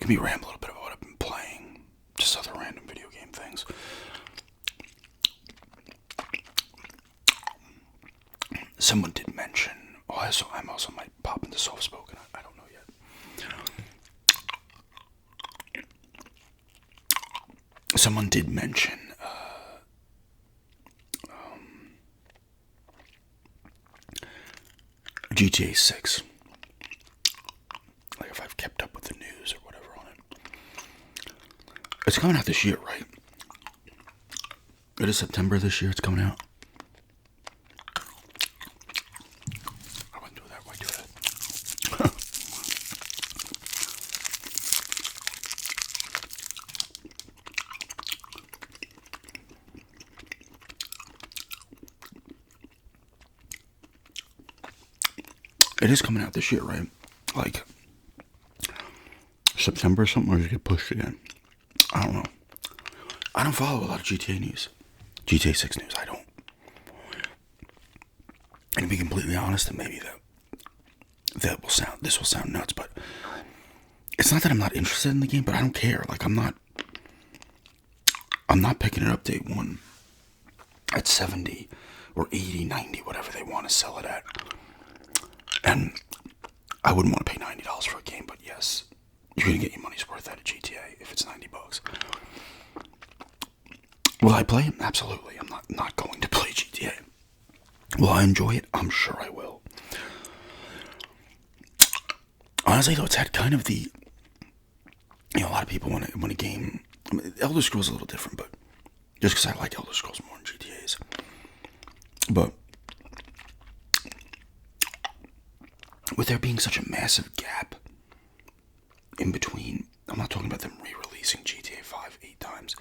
Let me ramble a little bit about what I've been playing. Just other random video game things. Someone did mention. I also might pop into soft spoken. I don't know yet. Someone did mention GTA 6. Like if I've kept up with the news or whatever on it. It's coming out this year, right? It is September this year it's coming out. I wouldn't do that. Why do that? It is coming out this year, right? Like September or something, or does it get pushed again? I don't know. I don't follow a lot of GTA news. GTA 6 news, I don't. And to be completely honest, and maybe this will sound nuts, but it's not that I'm not interested in the game, but I don't care. Like I'm not picking it up day one at 70 or 80, 90, whatever they want to sell it at. And I wouldn't want to pay $90 for a game, but yes, you're going to get your money's worth out of GTA if it's $90. Will I play it? Absolutely. I'm not going to play GTA. Will I enjoy it? I'm sure I will. Honestly, though, it's had kind of the... a lot of people want a game... Elder Scrolls is a little different, but... Just because I like Elder Scrolls more than GTA's. But... with there being such a massive gap in between... I'm not talking about them re-releasing GTA 5 8 times.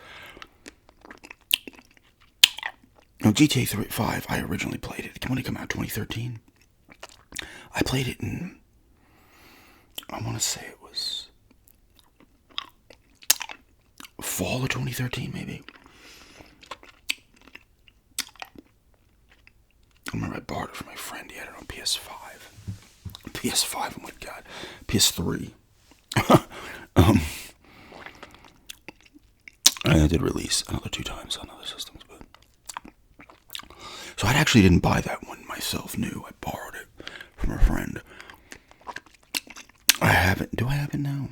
GTA 5, I originally played it. When did it come out? 2013? I played it in... I want to say it was... fall of 2013, maybe? I remember I borrowed it from my friend. He had it on PS5. PS5, oh my god. PS3. I did release another 2 times on other systems, but... So I actually didn't buy that one myself new. I borrowed it from a friend. I have it. Do I have it now?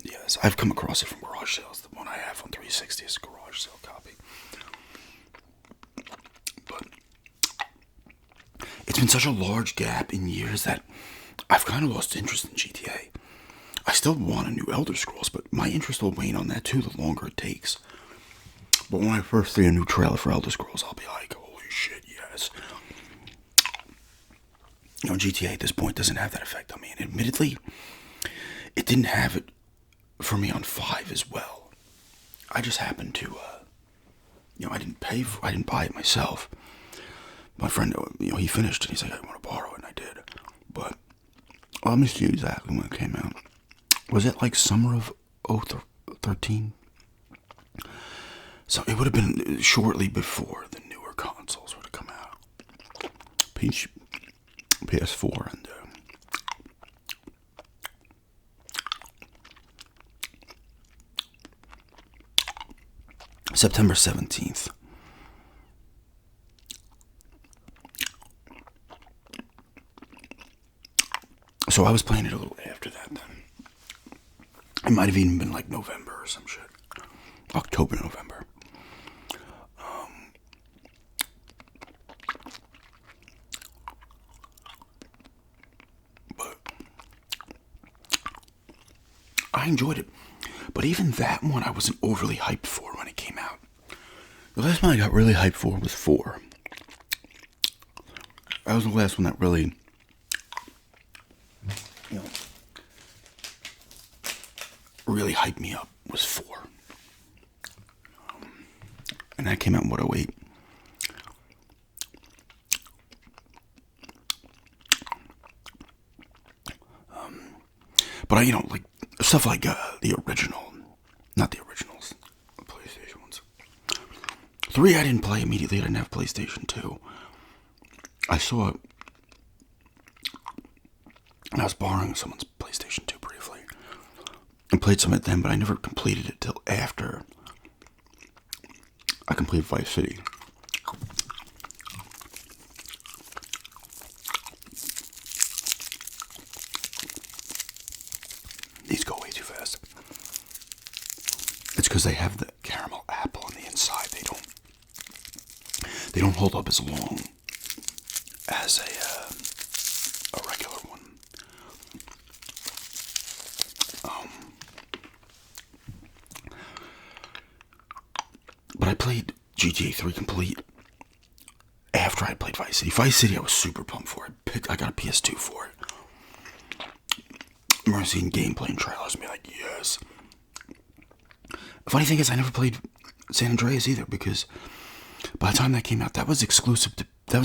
Yes, I've come across it from garage sales. The one I have on 360 is a garage sale copy. But it's been such a large gap in years that I've kind of lost interest in GTA. I still want a new Elder Scrolls, but my interest will wane on that too the longer it takes. But when I first see a new trailer for Elder Scrolls, I'll be like, holy shit, yes. GTA at this point doesn't have that effect on me. And admittedly, it didn't have it for me on 5 as well. I just happened to, I didn't buy it myself. My friend, he finished it. He's like, I want to borrow it, and I did. But, let me see exactly when it came out. Was it like summer of 2013? So it would have been shortly before the newer consoles would have come out. PS4 and September 17th. So I was playing it a little after that then. It might have even been like November or some shit. October, November. But I enjoyed it. But even that one I wasn't overly hyped for when it came out. The last one I got really hyped for was 4. That was the last one that really, really hyped me up, was 4. And that came out in, 08? But like stuff like the original, not the originals, the PlayStation ones. 3 I didn't play immediately. I didn't have PlayStation 2. I saw it, and I was borrowing someone's PlayStation 2 briefly. I played some of it then, but I never completed it till after I completed Vice City. These go way too fast. It's because they have the caramel apple on the inside. They don't hold up as long as a regular one. But I played GTA 3 complete after I played Vice City. Vice City I was super pumped for. I got a PS2 for it. I remember seeing gameplay and trailers and be like, yes. The funny thing is I never played San Andreas either, because by the time that came out, that was a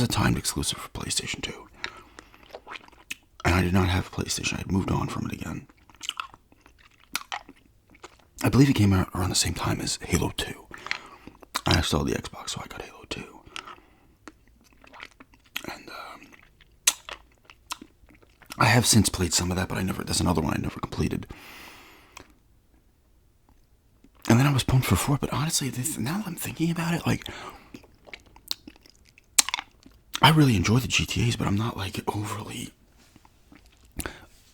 timed exclusive for PlayStation 2. And I did not have a PlayStation. I had moved on from it again. I believe it came out around the same time as Halo 2. I still had the Xbox, so I got Halo 2. And I have since played some of that, but that's another one I never completed. And then I was pumped for 4, but honestly, now that I'm thinking about it, like, I really enjoy the GTAs, but I'm not, like, overly,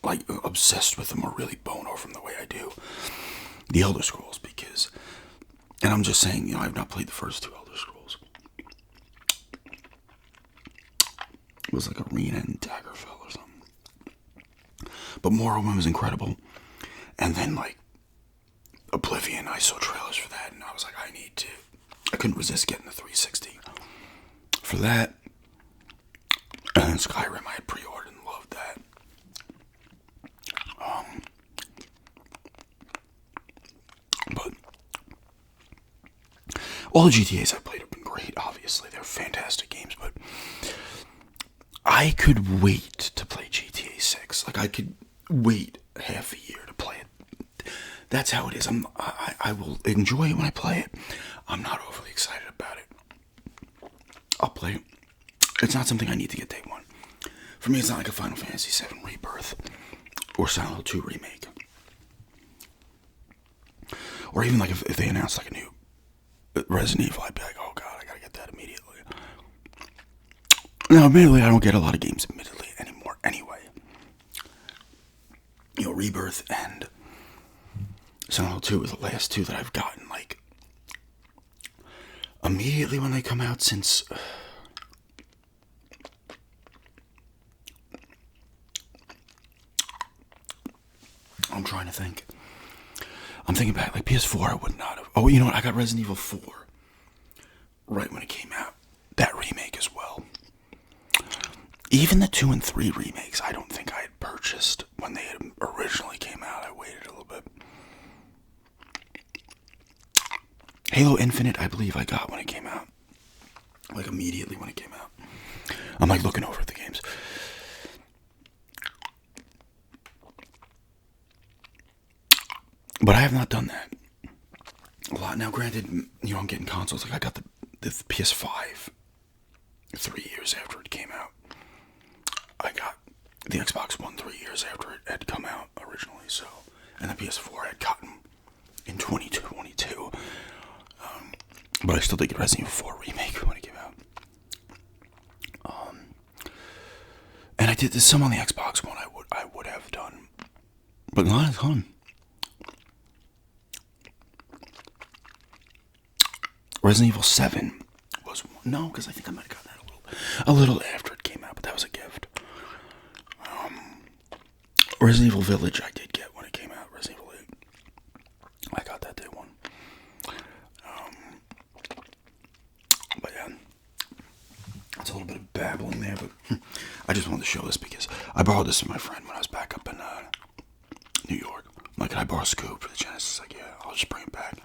like, obsessed with them or really bone over them the way I do the Elder Scrolls, because, and I'm just saying, I've not played the first 2 Elder Scrolls. It was like Arena and Daggerfall or something. But Morrowind was incredible. And then, like, Oblivion, I saw trailers for that, and I was like, I couldn't resist getting the 360 for that. And then Skyrim, I had pre-ordered and loved that. But all the GTAs I played have been great, obviously. They're fantastic games, but I could wait to play GTA 6. Like, I could wait half a year to play it. That's how it is. I will enjoy it when I play it. I'm not overly excited about it. I'll play it. It's not something I need to get day one. For me, it's not like a Final Fantasy VII Rebirth or Silent Hill 2 remake. Or even like if they announced like a new Resident Evil, I'd be like, oh god, I gotta get that immediately. Now, admittedly, I don't get a lot of games anymore anyway. Rebirth and Silent Hill 2 is the last 2 that I've gotten, like, immediately when they come out since... I'm trying to think. I'm thinking back, like, PS4 I would not have... Oh, you know what? I got Resident Evil 4 right when it came out. That remake as well. Even the 2 and 3 remakes, I don't think I had purchased when they had originally came out. I waited a little bit. Halo Infinite, I believe I got when it came out. Like, immediately when it came out. I'm, like, looking over at the games. But I have not done that a lot. Now, granted, I'm getting consoles. Like, I got the PS5 3 years after it came out. I got the Xbox One 3 years after it had come out originally, so, and the PS4 I had gotten in 2022. But I still did get Resident Evil 4 remake when it came out. And I did this some on the Xbox One. I would have done, but not a ton. Resident Evil 7 was no, because I think I might have gotten that a little after it came out, but that was a gift. Resident Evil Village I did get when it came out. Resident Evil 8. I got that day one. But yeah, it's a little bit of babbling there, but I just wanted to show this because I borrowed this from my friend when I was back up in New York. I'm like, can I borrow Scoop for the Genesis? Like, yeah, I'll just bring it back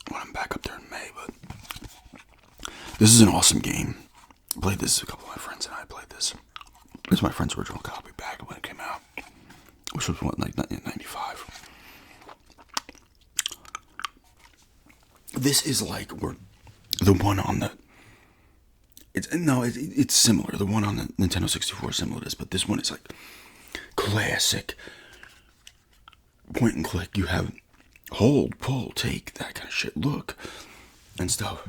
when I'm back up there in May. But this is an awesome game. I played this, a couple of my friends and I played this. This is my friend's original copy back when it came out, which was what, like 1995. This is like the one on the. It's similar. The one on the Nintendo 64 is similar to this, but this one is like classic point and click. You have hold, pull, take, that kind of shit. Look and stuff.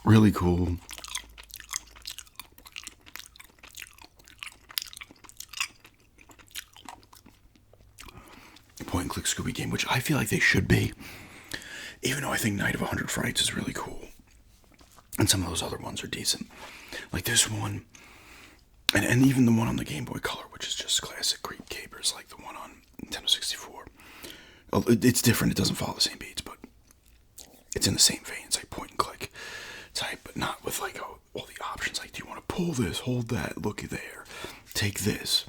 Really cool. Point and click Scooby game, which I feel like they should be. Even though I think Night of 100 Frights is really cool. And some of those other ones are decent. Like this one, and even the one on the Game Boy Color, which is just classic Creep Capers, like the one on Nintendo 64. It's different, it doesn't follow the same beats, but it's in the same vein. It's like point and click type, but not with like all the options. Like, do you want to pull this, hold that, look there, take this,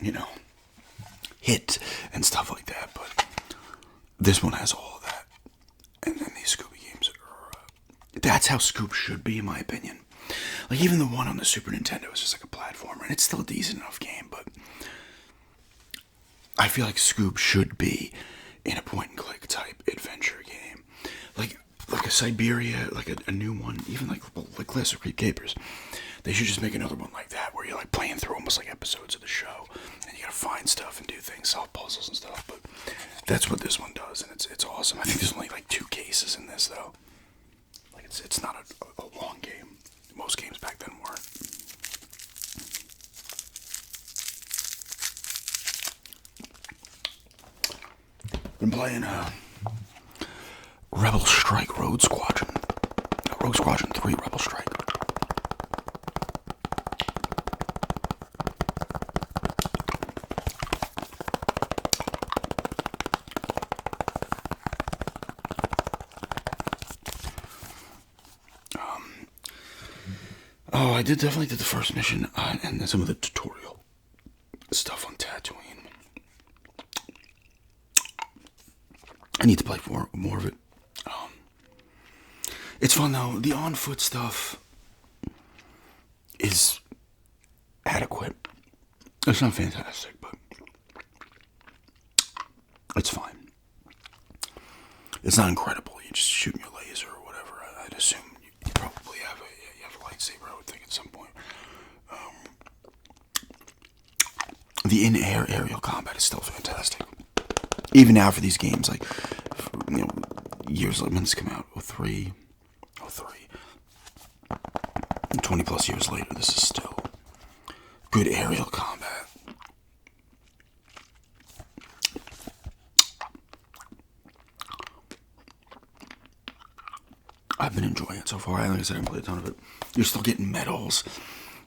you know, hit, and stuff like that. But this one has all of that. And then these Scooby games are, that's how Scoob should be, in my opinion. Like, even the one on the Super Nintendo is just like a platformer, and it's still a decent enough game, but I feel like Scoob should be in a point-and-click type adventure game. Like a Siberia, like a new one, even like classic Creep Capers. They should just make another one like that, where you're like playing through almost like episodes of the show, and you gotta find stuff and do things, solve puzzles and stuff, but that's what this one does, and it's awesome. I think there's only like 2 cases in this, though. Like, it's not a long game. Most games back then weren't. Been playing Rebel Strike Rogue Squadron. Rogue Squadron 3 Rebel Strike. Oh, I definitely did the first mission and then some of the tutorial stuff on Tatooine. I need to play more of it. It's fun though. The on-foot stuff is adequate. It's not fantastic, but it's fine. It's not incredible. You just shoot your laser or whatever. I'd assume you probably have a lightsaber, I would think, at some point. The in-air aerial combat is still fantastic. Even now for these games, like, years later, when this came out, 03, 20 plus years later, this is still good aerial combat. I've been enjoying it so far. Like I said, I haven't played a ton of it. You're still getting medals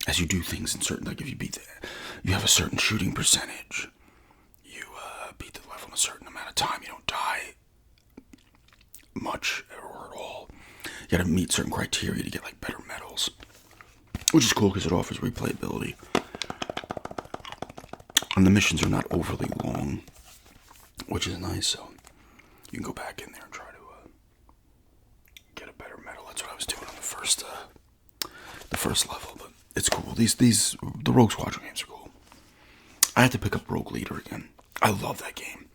as you do things in certain, like if you beat you have a certain shooting percentage. You beat the level in a certain amount of time. You don't die much or at all. You gotta meet certain criteria to get like better medals, which is cool because it offers replayability. And the missions are not overly long, which is nice, so you can go back in there and try to get a better medal. That's what I was doing on the first level, but it's cool. The Rogue Squadron games are cool. I had to pick up Rogue Leader again. I love that game.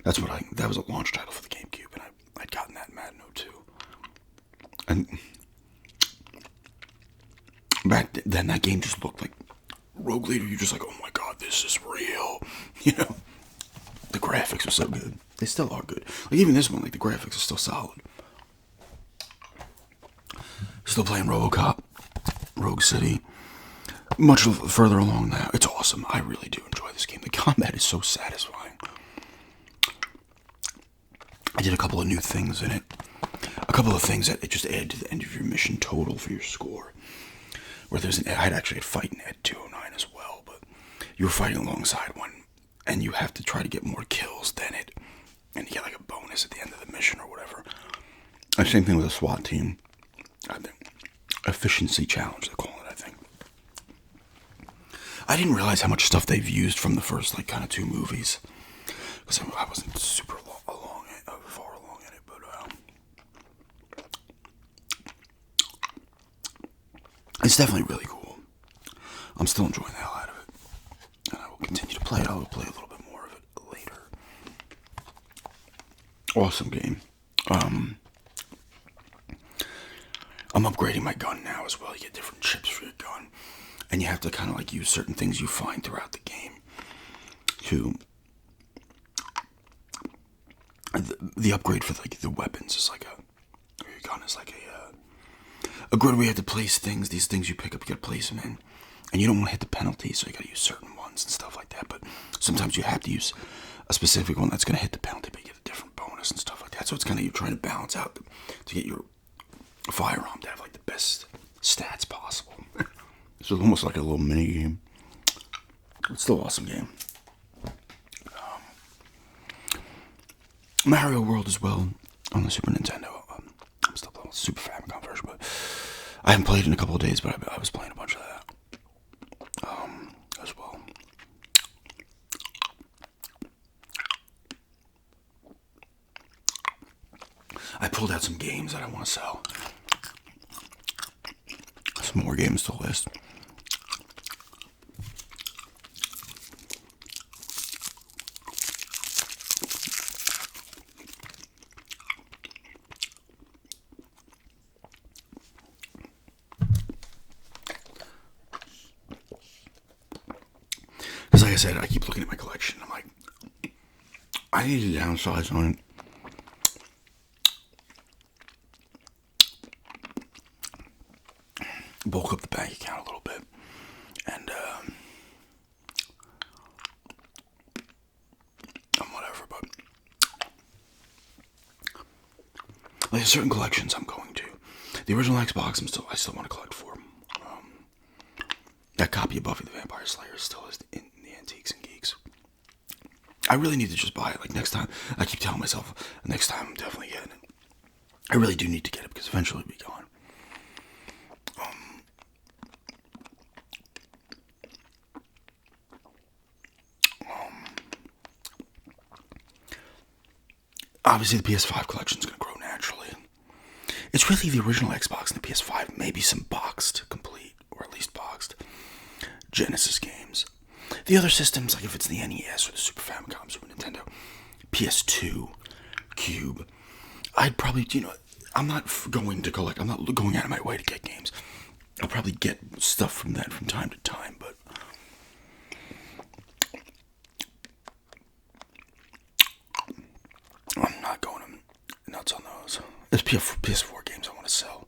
That was a launch title for the GameCube, and I'd gotten that in Madden 02. And back then, that game just looked like Rogue Leader. You're just like, oh my god, this is real. You know, the graphics are so good. They still are good. Like even this one, like the graphics are still solid. Still playing RoboCop, Rogue City. Much further along now. It's awesome. I really do enjoy this game. The combat is so satisfying. I did a couple of new things in it. A couple of things that it just add to the end of your mission total for your score. Where I'd actually fight in Ed 209 as well, but you were fighting alongside one, and you have to try to get more kills than it, and you get like a bonus at the end of the mission or whatever. And same thing with a SWAT team. I think efficiency challenge they call it. I think. I didn't realize how much stuff they've used from the first like kind of 2 movies, because I wasn't super far along in it, but it's definitely really cool. I'm still enjoying the hell out of it, and I will continue to play it. I will play a little bit more of it later. Awesome game. I'm upgrading my gun now as well. You get different chips for your gun. and you have to kind of like use certain things you find throughout the game to. The upgrade for like the weapons is like your gun is like a grid where you have to place things. These things you pick up, you gotta place them in, and you don't want to hit the penalty, so you gotta use certain ones and stuff like that. But sometimes you have to use a specific one that's gonna hit the penalty, but you get a different bonus and stuff like that. So it's kind of you're trying to balance out to get your firearm to have like the best stats possible. It's almost like a little mini game. It's still an awesome game. Mario World as well on the Super Nintendo. I'm still playing the Super Famicom version, but I haven't played in a couple of days. But I was playing a bunch of that as well. I pulled out some games that I want to sell. Some more games to list. Because like I said, I keep looking at my collection. I'm like, I need to downsize on it. Bulk up the bank account a little bit. And whatever, but like certain collections I'm going to. The original Xbox I still want to collect for. That copy of Buffy the Vampire Slayer still is in the Antiques and Geeks. I really need to just buy it. Like next time, I keep telling myself, next time I'm definitely getting it. I really do need to get it because eventually it'll be gone. Obviously, the PS5 collection is going to grow naturally. It's really the original Xbox and the PS5, maybe some boxed, complete, or at least boxed, Genesis games. The other systems, like if it's the NES or the Super Famicom, Super Nintendo, PS2, Cube, I'd probably, I'm not going to collect, I'm not going out of my way to get games. I'll probably get stuff from that from time to time, but I'm not going nuts on those. There's PS4 games I want to sell.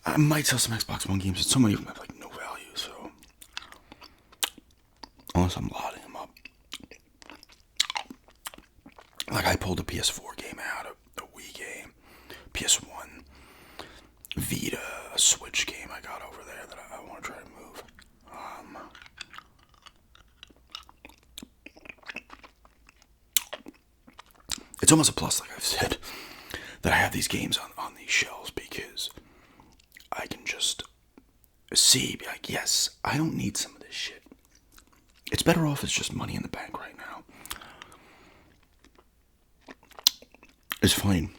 I might sell some Xbox One games, but so many of them have like no value, so unless I'm loading them up. Like I pulled a PS4 game out, a Wii game, PS1, Vita, a Switch game I got over there that I want to try to move. It's almost a plus, like I've said, that I have these games on these shelves because I can just be like, yes, I don't need some of this shit. It's better off as just money in the bank right now. It's funny.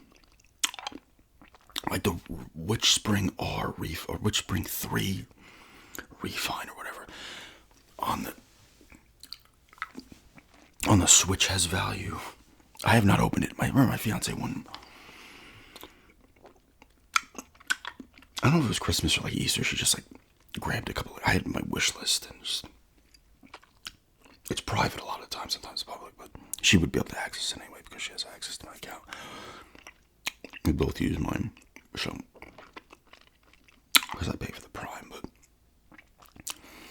Like the Witch Spring R or Witch Spring 3 Refine or whatever on the Switch has value. I have not opened it. I remember my fiance won. I don't know if it was Christmas or like Easter. She just like grabbed a couple. I had my wish list and just. It's private a lot of times. Sometimes it's public, but she would be able to access it anyway because she has access to my account. We both use mine, so because I pay for the Prime. But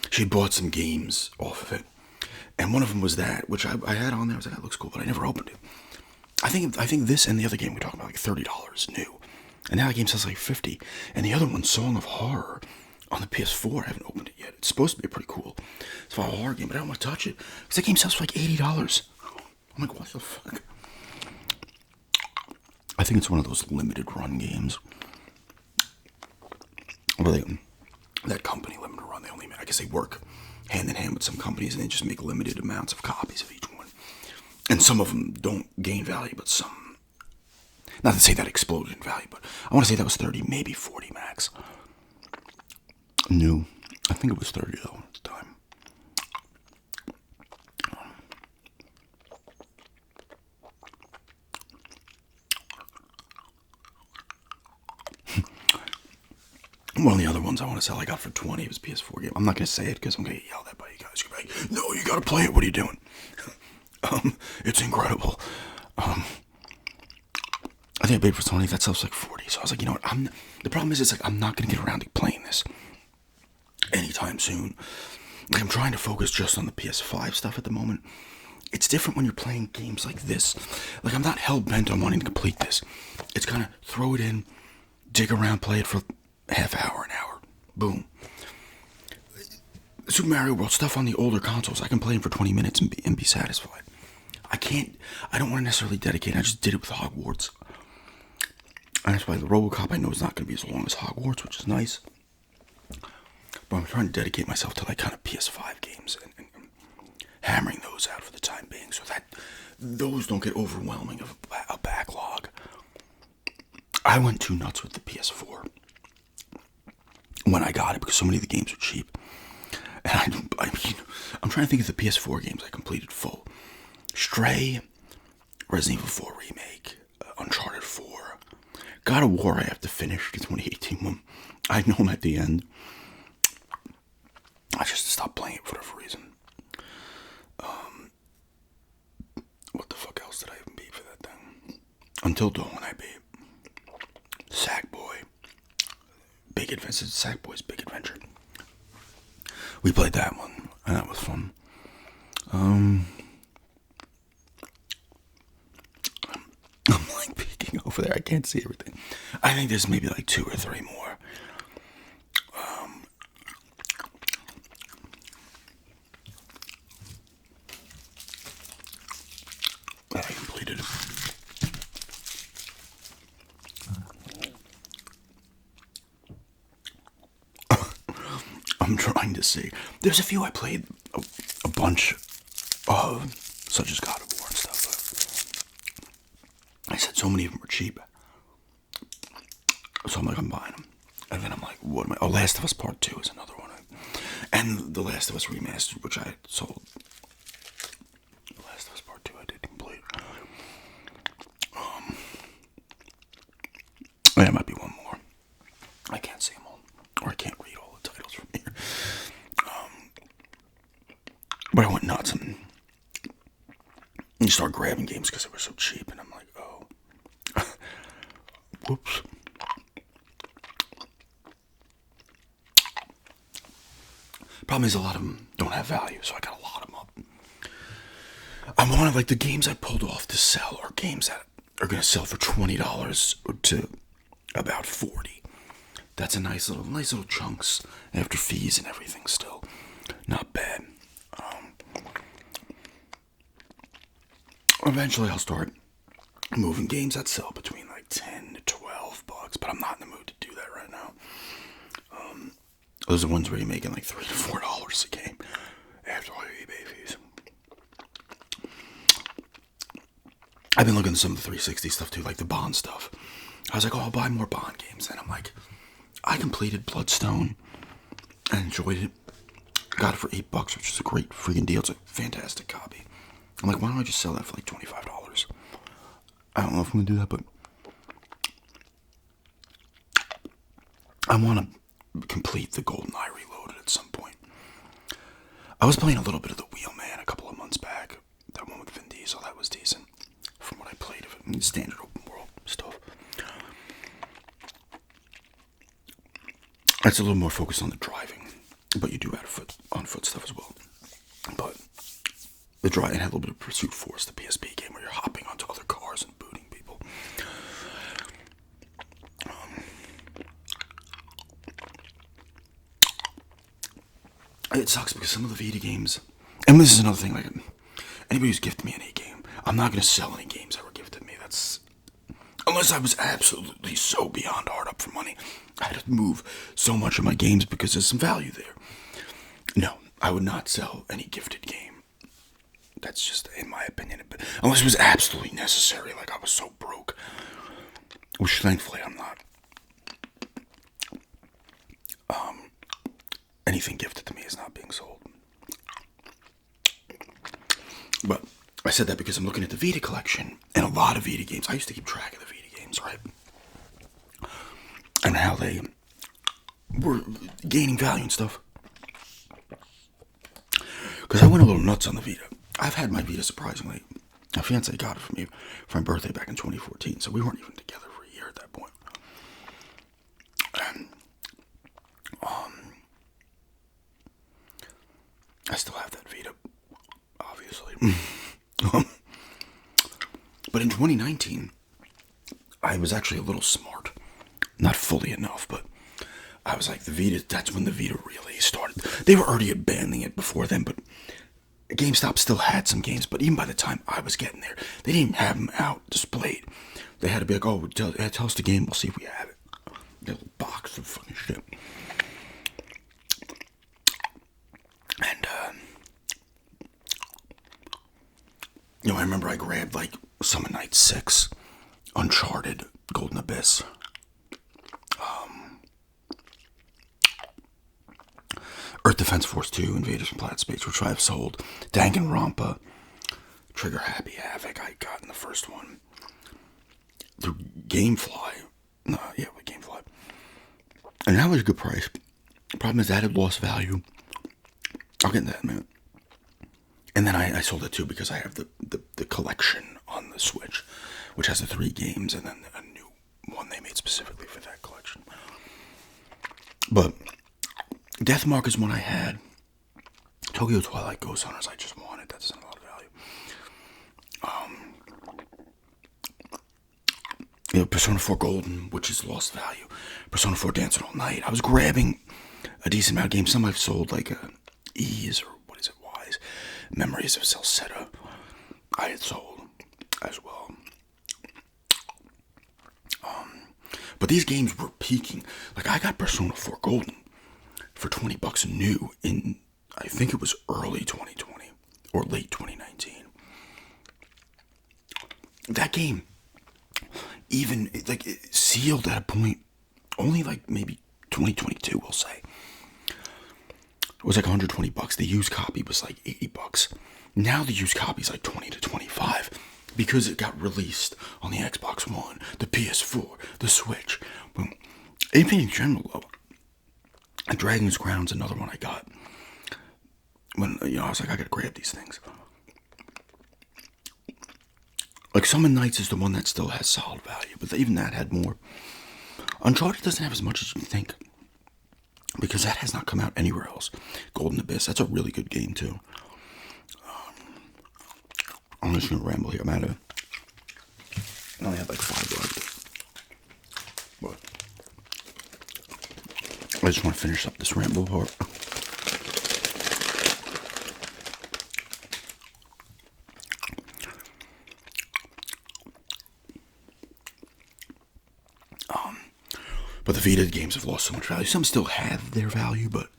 she bought some games off of it, and one of them was that, which I had on there. I was like, that looks cool, but I never opened it. I think this and the other game we're talking about like $30 new, and now the game sells like $50. And the other one, Song of Horror, on the PS4, I haven't opened it yet. It's supposed to be pretty cool. It's a horror game, but I don't want to touch it because that game sells for like $80. I'm like, what the fuck? I think it's one of those limited run games. Where that company, Limited Run, I guess they work hand in hand with some companies and they just make limited amounts of copies of each one. And some of them don't gain value, but some, not to say that exploded in value, but I want to say that was 30, maybe 40 max. New. I think it was 30 though at the time. One of the other ones I want to sell I got for 20. It was a PS4 game. I'm not going to say it because I'm going to get yelled at by you guys. You're like, no, you got to play it. What are you doing? It's incredible. I think I paid for 20. That sells like 40. So I was like, you know what? The problem is, it's like I'm not going to get around to playing this anytime soon. Like, I'm trying to focus just on the PS5 stuff at the moment. It's different when you're playing games like this. Like, I'm not hell-bent on wanting to complete this. It's kind of throw it in, dig around, play it for half hour, an hour. Boom. Super Mario World stuff on the older consoles, I can play them for 20 minutes and be satisfied. I don't want to necessarily dedicate. I just did it with Hogwarts. And that's why the RoboCop I know is not going to be as long as Hogwarts, which is nice. But I'm trying to dedicate myself to like kind of PS5 games and hammering those out for the time being, so that those don't get overwhelming of a backlog. I went too nuts with the PS4 when I got it because so many of the games are cheap. And I mean, I'm trying to think of the PS4 games I completed full. Stray, Resident Evil 4 Remake, Uncharted 4. God of War I have to finish, the 2018 one. I know I'm at the end. I just stopped playing it for whatever reason. What the fuck else did I even beat for that thing? Until Dawn I beat. Sackboy. Big Adventure. Sackboy's Big Adventure. We played that one, and that was fun. I'm like peeking over there. I can't see everything. I think there's maybe like 2 or 3 more. That I completed. I'm trying to see. There's a few I played a bunch of, such as God of War and stuff. But I said so many of them were cheap. So I'm like, I'm buying them. And then I'm like, what am I? Oh, Last of Us Part 2 is another one. And The Last of Us Remastered, which I sold. The Last of Us Part 2 I did complete. There might be one more. I can't see them all. Or I can't read all the titles from here. But I went nuts and you start grabbing games because they were so cheap. And I'm like, oh. Whoops. Problem is, a lot of them don't have value, so I gotta lot them up. I wanted, like, the games I pulled off to sell are games that are gonna sell for $20 to about $40. That's a nice little chunks after fees and everything. Still, not bad. Eventually, I'll start moving games that sell between like $10 to $12, but I'm not in the mood to do that right now. Those are the ones where you're making like $3 to $4 a game after all your eBay fees. I've been looking at some of the 360 stuff too, like the Bond stuff. I was like, oh, I'll buy more Bond games. And I'm like, I completed Bloodstone and enjoyed it. Got it for $8, which is a great freaking deal. It's a fantastic copy. I'm like, why don't I just sell that for like $25? I don't know if I'm going to do that, but I want to complete the GoldenEye Reloaded at some point. I was playing a little bit of the Wheelman a couple of months back. That one with Vin Diesel, that was decent. From what I played of it, I mean, standard open world stuff. It's a little more focused on the driving, but you do have on foot stuff as well. But the driving had a little bit of Pursuit Force, the PSP game, where you're hopping onto other cars and booting people. It sucks because some of the Vita games, and this is another thing, like, anybody who's gifted me any game, I'm not going to sell any games that were gifted me. That's, unless I was absolutely so beyond hard up for money. I had to move so much of my games because there's some value there. No, I would not sell any gifted game. That's just, in my opinion, unless it was absolutely necessary, like I was so broke. Which thankfully I'm not. Anything gifted to me is not being sold. But I said that because I'm looking at the Vita collection and a lot of Vita games. I used to keep track of the Vita games, right? And how they were gaining value and stuff. Because I went a little nuts on the Vita. I've had my Vita surprisingly. My fiance got it for me for my birthday back in 2014, so we weren't even together for a year at that point. And I still have that Vita, obviously. But in 2019, I was actually a little smart. Not fully enough, but I was like, the Vita, that's when the Vita really started. They were already abandoning it before then, but GameStop still had some games. But even by the time I was getting there, they didn't have them out displayed. They had to be like, oh, tell us the game, we'll see if we have it. A little box of fucking shit. And, I remember I grabbed, like, Summon Night 6, Uncharted, Golden Abyss, Earth Defense Force 2, Invaders from Planet Space, which I've sold, Danganronpa, Trigger Happy Havoc, I got in the first one, through Gamefly, with Gamefly, and that was a good price. The problem is that had lost value. I'll get into that in a minute. And then I sold it too because I have the collection on the Switch, which has the 3 games and then a new one they made specifically for that collection. But Deathmark is one I had. Tokyo Twilight Ghost Hunters I just wanted. That doesn't have a lot of value. Persona 4 Golden, which has lost value. Persona 4 Dancing All Night. I was grabbing a decent amount of games. Some I've sold, like Ease or what is it, Wise. Memories of Celceta, I had sold as well. But these games were peaking. Like, I got Persona 4 Golden for $20 new in, I think it was early 2020 or late 2019. That game, even, like, it sealed at a point, only like maybe 2022, we'll say. It was like $120. The used copy was like $80. Now the used copy is like $20 to $25 because it got released on the Xbox One, the PS4, the Switch. But even in general, though, Dragon's Crown's another one I got. When I was like, I gotta grab these things. Like Summon Nights is the one that still has solid value, but even that had more. Uncharted doesn't have as much as you think, because that has not come out anywhere else. Golden Abyss, that's a really good game too. I'm just gonna ramble here. I only have like 5 left, but I just want to finish up this ramble part. But the Vita games have lost so much value. Some still have their value, but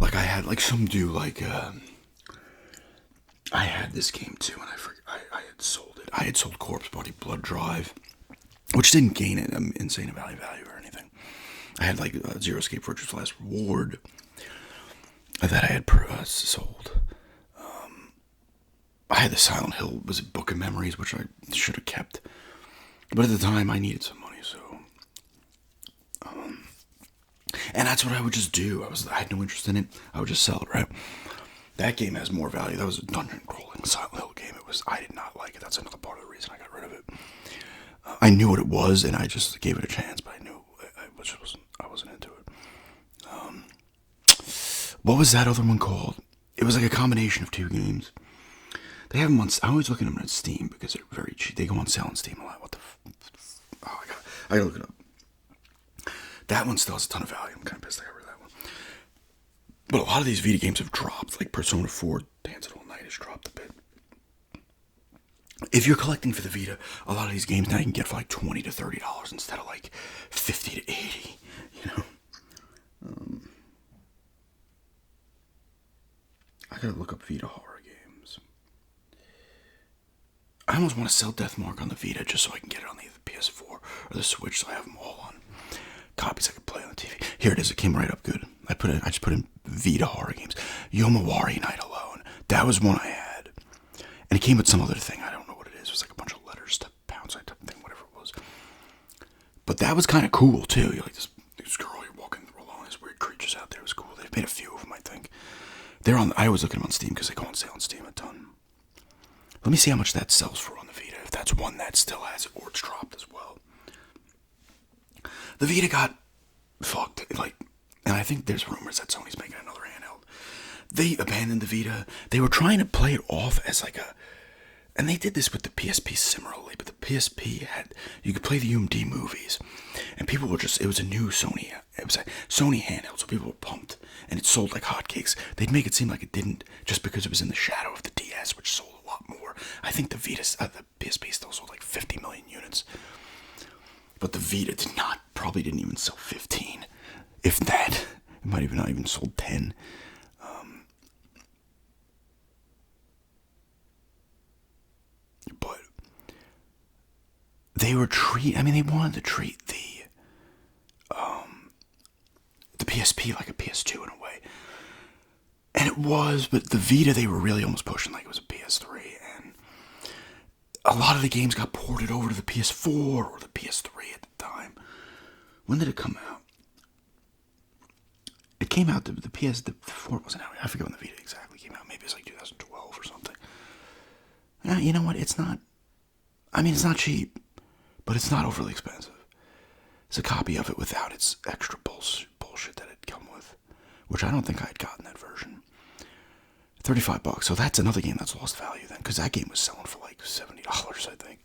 like I had, like some do, like I had this game too, and I had sold it. I had sold Corpse Party Blood Drive, which didn't gain it insane value or anything. I had like Zero Escape Virtue's Last Reward that I had sold. I had the Silent Hill, was it Book of Memories, which I should have kept. But at the time, I needed some money, so... and that's what I would just do. I had no interest in it. I would just sell it, right? That game has more value. That was a dungeon-crawling Silent Hill game. I did not like it. That's another part of the reason I got rid of it. I knew what it was, and I just gave it a chance, but I knew I wasn't into it. What was that other one called? It was like a combination of 2 games. They have them on... I always look at them on Steam because they're very cheap. They go on sale on Steam a lot. What the... Oh, I gotta look it up. That one still has a ton of value. I'm kind of pissed I got rid of that one. But a lot of these Vita games have dropped. Like Persona 4 Dancing All Night has dropped a bit. If you're collecting for the Vita, a lot of these games now you can get for like $20 to $30 instead of like $50 to $80. You know? I gotta look up Vita horror games. I almost want to sell Deathmark on the Vita just so I can get it on either the PS4 or the Switch, so I have them all on copies I can play on the TV. Here it is. It came right up good. I just put in Vita horror games. Yomawari Night Alone. That was one I had, and it came with some other thing. I don't know what it is. It was like a bunch of letters to pound sign type thing, whatever it was. But But that was kind of cool too. You're like this girl, you're walking through all these weird creatures out there. It was cool. They've made a few of them, I think. They're on. I always look at them on Steam because they go on sale on Steam a ton. Let me see how much that sells for on the Vita. If that's one that still has it, or it's dropped as well. The Vita got fucked. And I think there's rumors that Sony's making another handheld. They abandoned the Vita. They were trying to play it off as like a. And they did this with the PSP similarly, but the PSP you could play the UMD movies, and people were it was a new Sony, it was a Sony handheld, so people were pumped, and it sold like hotcakes. They'd make it seem like it didn't, just because it was in the shadow of the DS, which sold a lot more. I think the PSP still sold like 50 million units, but the Vita probably didn't even sell 15, if that. It might have not even sold 10. But they were they wanted to treat the PSP like a PS2 in a way. And it was, but the Vita, they were really almost pushing like it was a PS3. And a lot of the games got ported over to the PS4 or the PS3 at the time. When did it come out? It came out, the 4 wasn't out. I forget when the Vita exactly came out. Maybe it's like 2012 or something. You know what? It's not cheap, but it's not overly expensive. It's a copy of it without its extra bullshit that it come with, which I don't think I had gotten that version. $35. So that's another game that's lost value then, because that game was selling for like $70, I think.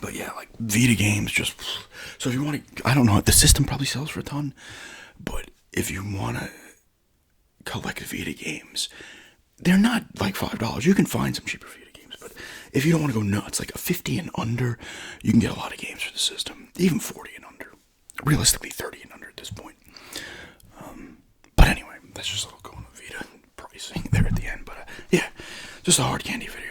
But yeah, like Vita games just. So if you want to, I don't know, the system probably sells for a ton, but if you want to collect Vita games, they're not like $5. You can find some cheaper Vita games, but if you don't want to go nuts, like a 50 and under, you can get a lot of games for the system. Even 40 and under. Realistically, 30 and under at this point. But anyway, that's just a little going on Vita pricing there at the end. But yeah, just a hard candy video.